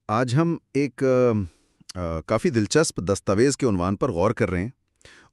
آج ہم ایک کافی دلچسپ دستاویز کے عنوان پر غور کر رہے ہیں۔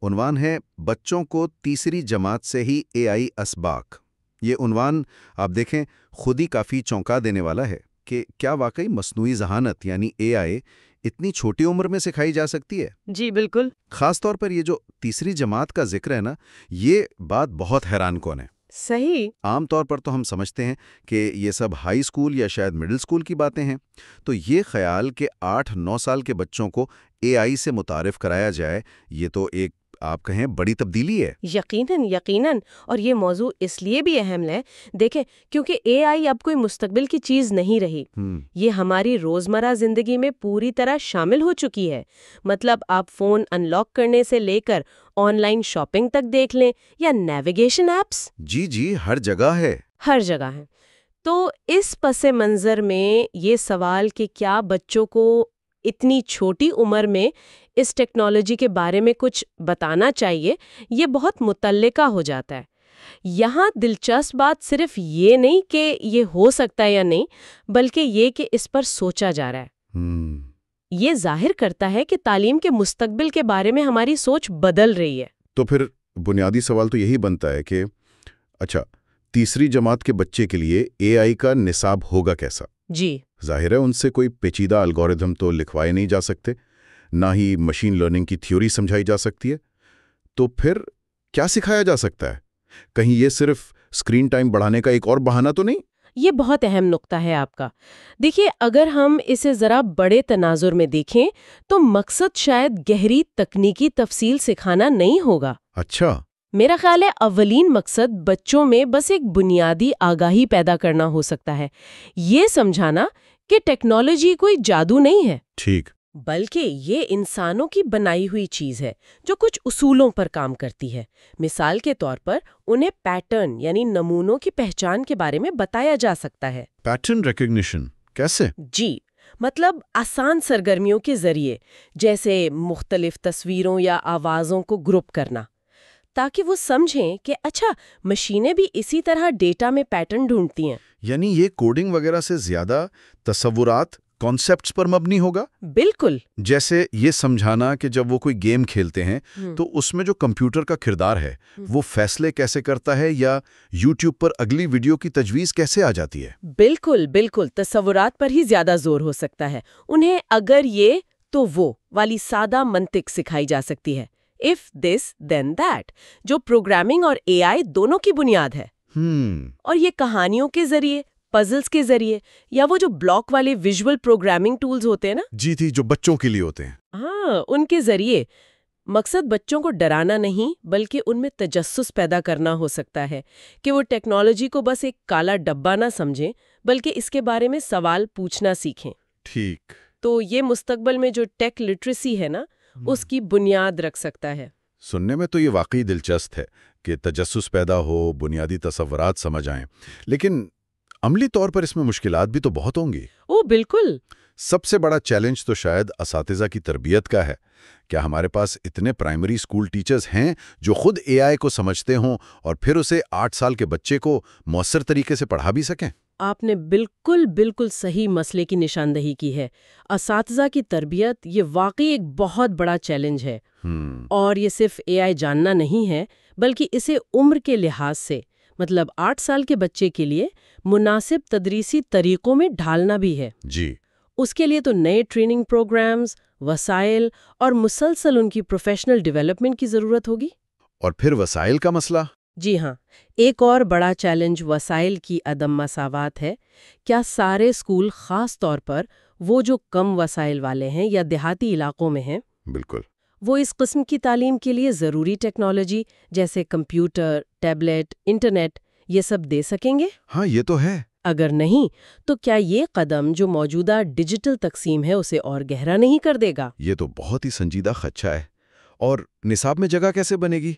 عنوان ہے بچوں کو تیسری جماعت سے ہی اے آئی اسباق۔ یہ عنوان آپ دیکھیں خود ہی کافی چونکا دینے والا ہے کہ کیا واقعی مصنوعی ذہانت یعنی اے آئی اتنی چھوٹی عمر میں سکھائی جا سکتی ہے؟ جی بالکل. خاص طور پر یہ جو تیسری جماعت کا ذکر ہے نا، یہ بات بہت حیران کن ہے۔ صحیح. عام طور پر تو ہم سمجھتے ہیں کہ یہ سب ہائی اسکول یا شاید مڈل اسکول کی باتیں ہیں، تو یہ خیال کہ 8-9 سال کے بچوں کو اے آئی سے متعارف کرایا جائے، یہ تو ایک آپ کہیں بڑی تبدیلی ہے۔ یقیناً یقیناً. اور یہ موضوع اس لیے بھی اہم ہے، دیکھیں کیونکہ اے آئی اب کوئی مستقبل کی چیز نہیں رہی. یہ ہماری روزمرہ زندگی میں پوری طرح شامل ہو چکی ہے. مطلب آپ فون ان لاک کرنے سے لے کر آن لائن شاپنگ تک دیکھ لیں یا نیویگیشن ایپس. جی ہر جگہ ہے۔ ہر جگہ ہے. تو اس پس منظر میں یہ سوال کہ کیا بچوں کو اتنی چھوٹی عمر میں اس ٹیکنالوجی کے بارے میں کچھ بتانا چاہیے، یہ بہت متعلقہ ہو جاتا ہے. یہاں دلچسپ بات صرف یہ نہیں کہ یہ ہو سکتا ہے یا نہیں، بلکہ یہ کہ اس پر سوچا جا رہا ہے. یہ ظاہر کرتا ہے کہ تعلیم کے مستقبل کے بارے میں ہماری سوچ بدل رہی ہے. تو پھر بنیادی سوال تو یہی بنتا ہے کہ اچھا، تیسری جماعت کے بچے کے لیے اے آئی کا نصاب ہوگا کیسا؟ جی ظاہر ہے ان سے کوئی پیچیدہ الگوریدم تو لکھوائے نہیں جا سکتے، نہ ہی مشین لرننگ کی تھیوری سمجھائی جا سکتی ہے۔ تو پھر کیا سکھایا جا سکتا ہے؟ کہیں یہ صرف اسکرین ٹائم بڑھانے کا ایک اور بہانہ تو نہیں؟ یہ بہت اہم نقطہ ہے آپ کا. دیکھیے اگر ہم اسے ذرا بڑے تناظر میں دیکھیں تو مقصد شاید گہری تکنیکی تفصیل سکھانا نہیں ہوگا. اچھا. میرا خیال ہے اولین مقصد بچوں میں بس ایک بنیادی آگاہی پیدا کرنا ہو سکتا ہے. یہ سمجھانا کہ ٹیکنالوجی کوئی جادو نہیں ہے، ٹھیک، بلکہ یہ انسانوں کی بنائی ہوئی چیز ہے جو کچھ اصولوں پر کام کرتی ہے. مثال کے طور پر انہیں پیٹرن یعنی نمونوں کی پہچان کے بارے میں بتایا جا سکتا ہے. پیٹرن ریکگنیشن کیسے؟ جی مطلب آسان سرگرمیوں کے ذریعے، جیسے مختلف تصویروں یا آوازوں کو گروپ کرنا، تاکہ وہ سمجھیں کہ اچھا مشینیں بھی اسی طرح ڈیٹا میں پیٹرن ڈھونڈتی ہیں. یعنی یہ کوڈنگ وغیرہ سے زیادہ تصورات، کانسیپٹس پر مبنی ہوگا؟ بالکل. جیسے یہ سمجھانا کہ جب وہ کوئی گیم کھیلتے ہیں تو اس میں جو کمپیوٹر کا کردار ہے وہ فیصلے کیسے کرتا ہے، یا یوٹیوب پر اگلی ویڈیو کی تجویز کیسے آ جاتی ہے؟ بالکل بالکل. تصورات پر ہی زیادہ زور ہو سکتا ہے. انہیں اگر یہ تو وہ والی سادہ منطق سکھائی جا سکتی ہے. If this then that، جو پروگرامنگ اور اے آئی دونوں کی بنیاد ہے. اور یہ کہانیوں کے ذریعے، پزلز کے ذریعے، یا وہ جو بلاک والے ویژول پروگرامنگ ٹولز ہوتے ہیں نا، جی تھی جو بچوں کے لیے ہوتے ہیں، ہاں ان کے ذریعے. مقصد بچوں کو ڈرانا نہیں بلکہ ان میں تجسس پیدا کرنا ہو سکتا ہے کہ وہ ٹیکنالوجی کو بس ایک کالا ڈبہ نہ سمجھیں بلکہ اس کے بارے میں سوال پوچھنا سیکھیں. ٹھیک. تو یہ مستقبل میں جو ٹیک لٹریسی ہے نا، اس کی بنیاد رکھ سکتا ہے. سننے میں تو یہ واقعی دلچسپ ہے کہ تجسس پیدا ہو، بنیادی تصورات سمجھ آئیں، لیکن عملی طور پر اس میں مشکلات بھی تو بہت ہوں گی۔ او بالکل. سب سے بڑا چیلنج تو شاید اساتذہ کی تربیت کا ہے۔ کیا ہمارے پاس اتنے پرائمری اسکول ٹیچرز ہیں جو خود اے آئی کو سمجھتے ہوں اور پھر اسے 8 سال کے بچے کو مؤثر طریقے سے پڑھا بھی سکیں؟ آپ نے بالکل صحیح مسئلے کی نشاندہی کی ہے. اساتذہ کی تربیت یہ واقعی ایک بہت بڑا چیلنج ہے. اور یہ صرف اے آئی جاننا نہیں ہے بلکہ اسے عمر کے لحاظ سے، مطلب 8 سال کے بچے کے لیے مناسب تدریسی طریقوں میں ڈھالنا بھی ہے. جی. اس کے لیے تو نئے ٹریننگ پروگرامز، وسائل اور مسلسل ان کی پروفیشنل ڈیولپمنٹ کی ضرورت ہوگی. اور پھر وسائل کا مسئلہ؟ جی ہاں، ایک اور بڑا چیلنج وسائل کی عدم مساوات ہے. کیا سارے اسکول، خاص طور پر وہ جو کم وسائل والے ہیں یا دیہاتی علاقوں میں ہیں، بالکل، وہ اس قسم کی تعلیم کے لیے ضروری ٹیکنالوجی جیسے کمپیوٹر، ٹیبلٹ، انٹرنیٹ یہ سب دے سکیں گے؟ ہاں یہ تو ہے. اگر نہیں تو کیا یہ قدم جو موجودہ ڈیجیٹل تقسیم ہے اسے اور گہرا نہیں کر دے گا؟ یہ تو بہت ہی سنجیدہ خدشہ ہے. اور نصاب میں جگہ کیسے بنے گی؟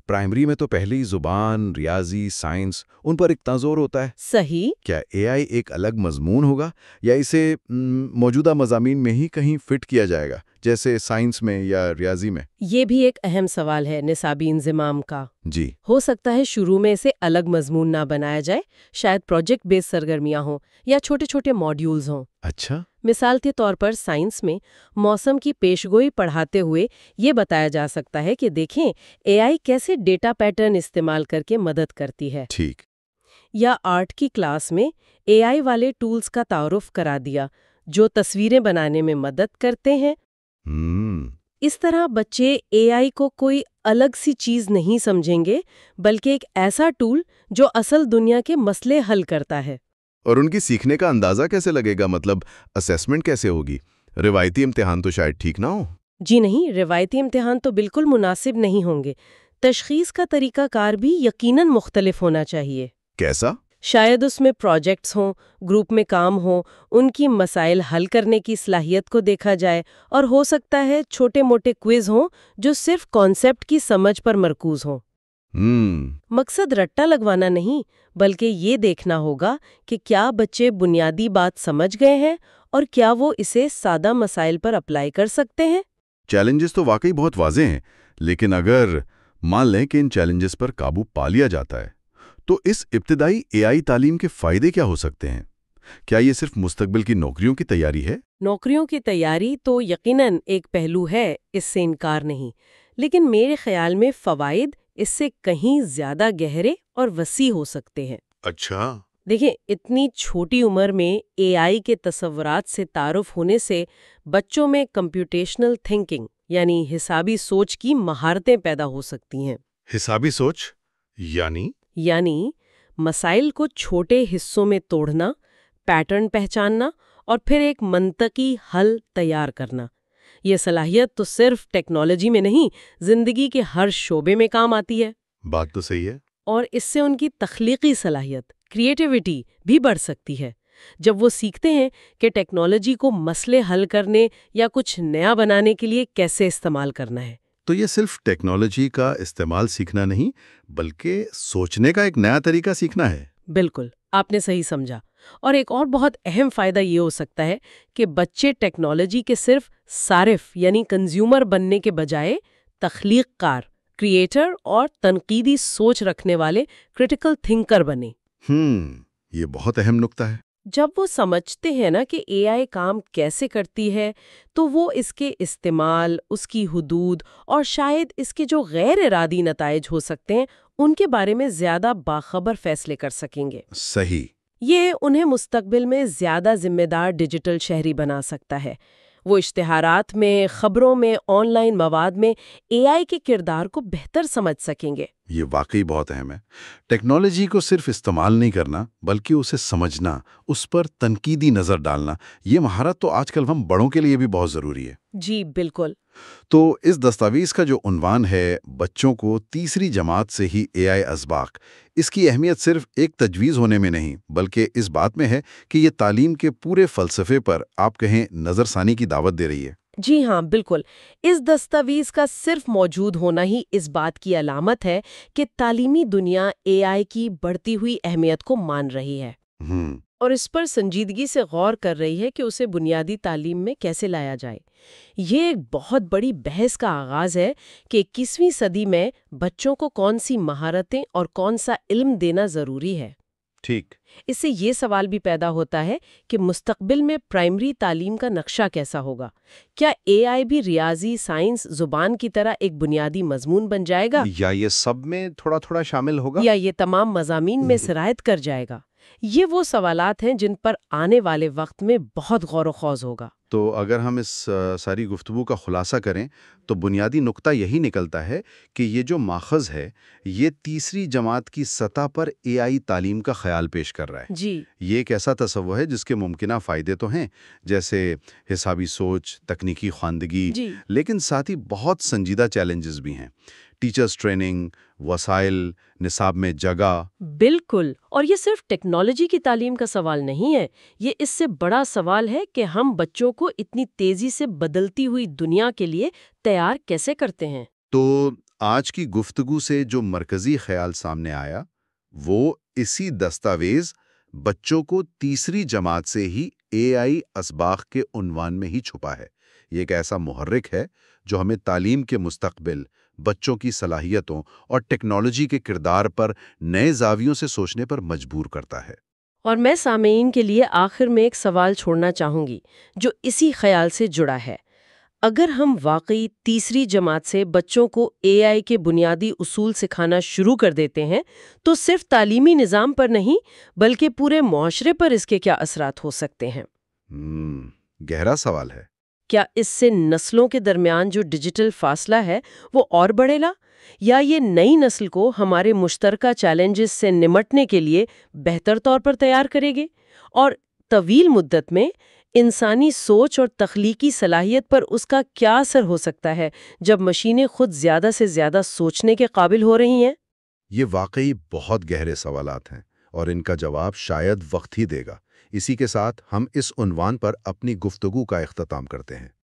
پرائمری میں تو پہلی زبان، ریاضی، سائنس ان پر اتنا زور ہوتا ہے. صحیح. کیا اے آئی ایک الگ مضمون ہوگا یا اسے موجودہ مضامین میں ہی کہیں فٹ کیا جائے گا جیسے سائنس میں یا ریاضی میں؟ یہ بھی ایک اہم سوال ہے نصابی انضمام کا۔ جی، ہو سکتا ہے شروع میں اسے الگ مضمون نہ بنایا جائے، شاید پروجیکٹ بیس سرگرمیاں ہوں یا چھوٹے چھوٹے ماڈیولز ہوں۔ اچھا، مثال کے طور پر سائنس میں موسم کی پیشگوئی پڑھاتے ہوئے یہ بتایا جا سکتا ہے کہ دیکھیں اے آئی کیسے ڈیٹا پیٹرن استعمال کر کے مدد کرتی ہے۔ ٹھیک۔ یا آرٹ کی کلاس میں اے آئی والے ٹولز کا تعارف کرا دیا جو تصویریں بنانے میں مدد کرتے ہیں۔ اس طرح بچے اے آئی کو کوئی الگ سی چیز نہیں سمجھیں گے، بلکہ ایک ایسا ٹول جو اصل دنیا کے مسئلے حل کرتا ہے۔ اور ان کی سیکھنے کا اندازہ کیسے لگے گا؟ مطلب اسیسمنٹ کیسے ہوگی؟ روایتی امتحان تو شاید ٹھیک نہ ہو۔ جی نہیں، روایتی امتحان تو بالکل مناسب نہیں ہوں گے۔ تشخیص کا طریقہ کار بھی یقیناً مختلف ہونا چاہیے۔ کیسا؟ شاید اس میں پروجیکٹس ہوں، گروپ میں کام ہوں، ان کی مسائل حل کرنے کی صلاحیت کو دیکھا جائے، اور ہو سکتا ہے چھوٹے موٹے کوئز ہوں جو صرف کانسیپٹ کی سمجھ پر مرکوز ہوں۔ مقصد رٹا لگوانا نہیں، بلکہ یہ دیکھنا ہوگا کہ کیا بچے بنیادی بات سمجھ گئے ہیں اور کیا وہ اسے سادہ مسائل پر اپلائی کر سکتے ہیں۔ چیلنجز تو واقعی بہت واضح ہیں، لیکن اگر مان لیں کہ ان چیلنجز پر قابو پا لیا جاتا ہے تو اس ابتدائی اے آئی تعلیم کے فائدے کیا ہو سکتے ہیں؟ کیا یہ صرف مستقبل کی نوکریوں کی تیاری ہے؟ نوکریوں کی تیاری تو یقیناً ایک پہلو ہے، اس سے انکار نہیں، لیکن میرے خیال میں فوائد اس سے کہیں زیادہ گہرے اور وسیع ہو سکتے ہیں۔ اچھا، دیکھیں، اتنی چھوٹی عمر میں اے آئی کے تصورات سے تعارف ہونے سے بچوں میں کمپیوٹیشنل تھنکنگ یعنی حسابی سوچ کی مہارتیں پیدا ہو سکتی ہیں۔ حسابی سوچ یعنی مسائل کو چھوٹے حصوں میں توڑنا، پیٹرن پہچاننا اور پھر ایک منطقی حل تیار کرنا۔ یہ صلاحیت تو صرف ٹیکنالوجی میں نہیں، زندگی کے ہر شعبے میں کام آتی ہے۔ بات تو صحیح ہے۔ اور اس سے ان کی تخلیقی صلاحیت، کریٹیوٹی بھی بڑھ سکتی ہے۔ جب وہ سیکھتے ہیں کہ ٹیکنالوجی کو مسئلے حل کرنے یا کچھ نیا بنانے کے لیے کیسے استعمال کرنا ہے۔ تو یہ صرف ٹیکنالوجی کا استعمال سیکھنا نہیں، بلکہ سوچنے کا ایک نیا طریقہ سیکھنا ہے۔ بالکل، آپ نے صحیح سمجھا۔ اور ایک اور بہت اہم فائدہ یہ ہو سکتا ہے کہ بچے ٹیکنالوجی کے صرف صارف یعنی کنزیومر بننے کے بجائے تخلیق کار، کریٹر اور تنقیدی سوچ رکھنے والے کرٹیکل تھنکر بنے۔ یہ بہت اہم نکتہ ہے۔ جب وہ سمجھتے ہیں نا کہ اے آئی کام کیسے کرتی ہے، تو وہ اس کے استعمال، اس کی حدود اور شاید اس کے جو غیر ارادی نتائج ہو سکتے ہیں ان کے بارے میں زیادہ باخبر فیصلے کر سکیں گے۔ صحیح۔ یہ انہیں مستقبل میں زیادہ ذمہ دار ڈیجیٹل شہری بنا سکتا ہے۔ وہ اشتہارات میں، خبروں میں، آن لائن مواد میں اے آئی کے کردار کو بہتر سمجھ سکیں گے۔ یہ واقعی بہت اہم ہے۔ ٹیکنالوجی کو صرف استعمال نہیں کرنا، بلکہ اسے سمجھنا، اس پر تنقیدی نظر ڈالنا، یہ مہارت تو آج کل ہم بڑوں کے لیے بھی بہت ضروری ہے۔ جی بالکل۔ تو اس دستاویز کا جو عنوان ہے بچوں کو تیسری جماعت سے ہی اے آئی اسباق، اس کی اہمیت صرف ایک تجویز ہونے میں نہیں، بلکہ اس بات میں ہے کہ یہ تعلیم کے پورے فلسفے پر آپ کہیں نظر ثانی کی دعوت دے رہی ہے۔ جی ہاں، بالکل۔ اس دستاویز کا صرف موجود ہونا ہی اس بات کی علامت ہے کہ تعلیمی دنیا اے آئی کی بڑھتی ہوئی اہمیت کو مان رہی ہے اور اس پر سنجیدگی سے غور کر رہی ہے کہ اسے بنیادی تعلیم میں کیسے لایا جائے۔ یہ ایک بہت بڑی بحث کا آغاز ہے کہ 21ویں صدی میں بچوں کو کون سی مہارتیں اور کون سا علم دینا ضروری ہے۔ ٹھیک۔ اس سے یہ سوال بھی پیدا ہوتا ہے کہ مستقبل میں پرائمری تعلیم کا نقشہ کیسا ہوگا؟ کیا اے آئی بھی ریاضی، سائنس، زبان کی طرح ایک بنیادی مضمون بن جائے گا؟ یا یہ سب میں تھوڑا تھوڑا شامل ہوگا؟ یا یہ تمام مضامین میں سرایت کر جائے گا؟ یہ وہ سوالات ہیں جن پر آنے والے وقت میں بہت غور و خوض ہوگا۔ تو اگر ہم اس ساری گفتگو کا خلاصہ کریں تو بنیادی نقطہ یہی نکلتا ہے کہ یہ جو ماخذ ہے یہ تیسری جماعت کی سطح پر اے آئی تعلیم کا خیال پیش کر رہا ہے۔ جی، یہ ایک ایسا تصور ہے جس کے ممکنہ فائدے تو ہیں، جیسے حسابی سوچ، تکنیکی خواندگی، جی، لیکن ساتھ ہی بہت سنجیدہ چیلنجز بھی ہیں۔ ٹیچرز ٹریننگ، وسائل، نصاب میں جگہ۔ بالکل۔ اور یہ صرف ٹیکنالوجی کی تعلیم کا سوال نہیں ہے، یہ اس سے بڑا سوال ہے کہ ہم بچوں کو اتنی تیزی سے بدلتی ہوئی دنیا کے لیے تیار کیسے کرتے ہیں۔ تو آج کی گفتگو سے جو مرکزی خیال سامنے آیا وہ اسی دستاویز بچوں کو تیسری جماعت سے ہی اے آئی اسباق کے عنوان میں ہی چھپا ہے۔ یہ ایک ایسا محرک ہے جو ہمیں تعلیم کے مستقبل، بچوں کی صلاحیتوں اور ٹیکنالوجی کے کردار پر نئے زاویوں سے سوچنے پر مجبور کرتا ہے۔ اور میں سامعین کے لیے آخر میں ایک سوال چھوڑنا چاہوں گی جو اسی خیال سے جڑا ہے۔ اگر ہم واقعی تیسری جماعت سے بچوں کو اے آئی کے بنیادی اصول سکھانا شروع کر دیتے ہیں تو صرف تعلیمی نظام پر نہیں بلکہ پورے معاشرے پر اس کے کیا اثرات ہو سکتے ہیں؟ گہرا سوال ہے۔ کیا اس سے نسلوں کے درمیان جو ڈیجیٹل فاصلہ ہے وہ اور بڑھے گا، یا یہ نئی نسل کو ہمارے مشترکہ چیلنجز سے نمٹنے کے لیے بہتر طور پر تیار کرے گے؟ اور طویل مدت میں انسانی سوچ اور تخلیقی صلاحیت پر اس کا کیا اثر ہو سکتا ہے جب مشینیں خود زیادہ سے زیادہ سوچنے کے قابل ہو رہی ہیں؟ یہ واقعی بہت گہرے سوالات ہیں اور ان کا جواب شاید وقت ہی دے گا۔ اسی کے ساتھ ہم اس عنوان پر اپنی گفتگو کا اختتام کرتے ہیں۔